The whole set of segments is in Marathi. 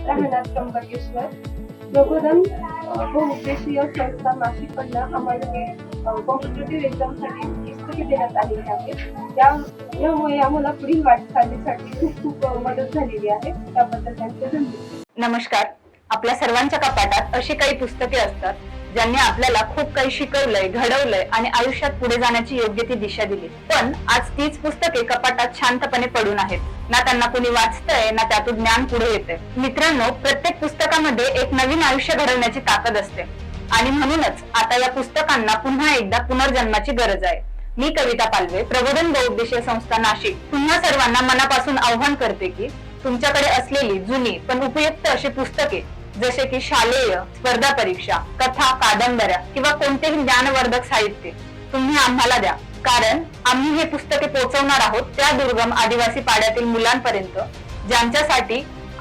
राहणार त्र्यंबकेश्वर. प्रबोधन बहुउद्देशीय संस्था नाशिककडनं आम्हाला हे कॉम्पिटेटिव्ह एक्झामसाठी पुस्तके देण्यात आलेली आहेत. यामुळे आम्हाला पुढील वाटचालीसाठी खूप खूप मदत झालेली आहे. त्याबद्दल त्यांचे धन्यवाद. नमस्कार. आपल्या सर्वांच्या कपाटात अशी काही पुस्तके असतात ज्यांनी आपल्याला खूप काही शिकवलंय, घडवलंय आणि आयुष्यात पुढे जाण्याची योग्य ती दिशा दिली. पण आज तीच पुस्तके कपाटात शांतपणे पडून आहेत. ना त्यांना कोणी वाचतंय, ना त्यातून ज्ञान पुढे येते. मित्रांनो, प्रत्येक पुस्तकामध्ये एक नवीन आयुष्य घडवण्याची ताकद असते आणि म्हणूनच आता या पुस्तकांना पुन्हा एकदा पुनर्जन्माची गरज आहे. मी कविता पालवे, प्रबोधन बहुउद्देशीय संस्था नाशिक, तुम्हा सर्वांना मनापासून आव्हान करते की तुमच्याकडे असलेली जुनी पण उपयुक्त अशी पुस्तके जसे की शालेय, स्पर्धा परीक्षा, कथा, कादंबऱ्या किंवा कोणतेही ज्ञानवर्धक साहित्य तुम्ही आम्हाला द्या. कारण आम्ही हे पुस्तके पोहोचवणार आहोत त्या दुर्गम आदिवासी पाड्यातील मुलांपर्यंत ज्यांच्यासाठी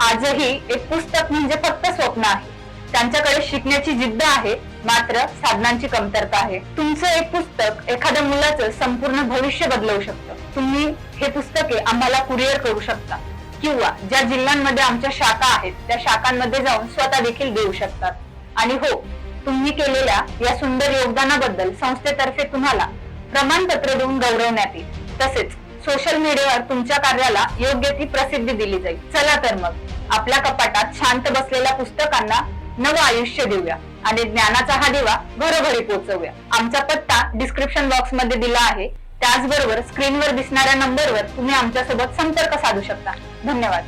आजही एक पुस्तक म्हणजे फक्त स्वप्न आहे. त्यांच्याकडे शिकण्याची जिद्द आहे, मात्र साधनांची कमतरता आहे. तुमचं एक पुस्तक एखाद्या मुलाचं संपूर्ण भविष्य बदलवू शकतं. तुम्ही हे पुस्तके आम्हाला कुरिअर करू शकता किंवा ज्या जिल्ह्यांमध्ये आमच्या शाखा आहेत त्या शाखांमध्ये जाऊन स्वतः देखील देऊ शकतात. आणि हो, तुम्ही केलेल्या या सुंदर योगदानाबद्दल संस्थेतर्फे तुम्हाला प्रमाणपत्र देऊन गौरवण्यात येईल. तसेच सोशल मीडियावर तुमच्या कार्याला योग्य ती प्रसिद्धी दिली जाईल. चला तर मग आपल्या कपाटात शांत बसलेल्या पुस्तकांना नवं आयुष्य देऊया आणि ज्ञानाचा हा दिवा घरोघरी पोहोचवूया. आमचा पत्ता डिस्क्रिप्शन बॉक्स मध्ये दिला आहे. त्याचबरोबर स्क्रीनवर दिसणाऱ्या नंबरवर तुम्ही आमच्यासोबत संपर्क साधू शकता. धन्यवाद.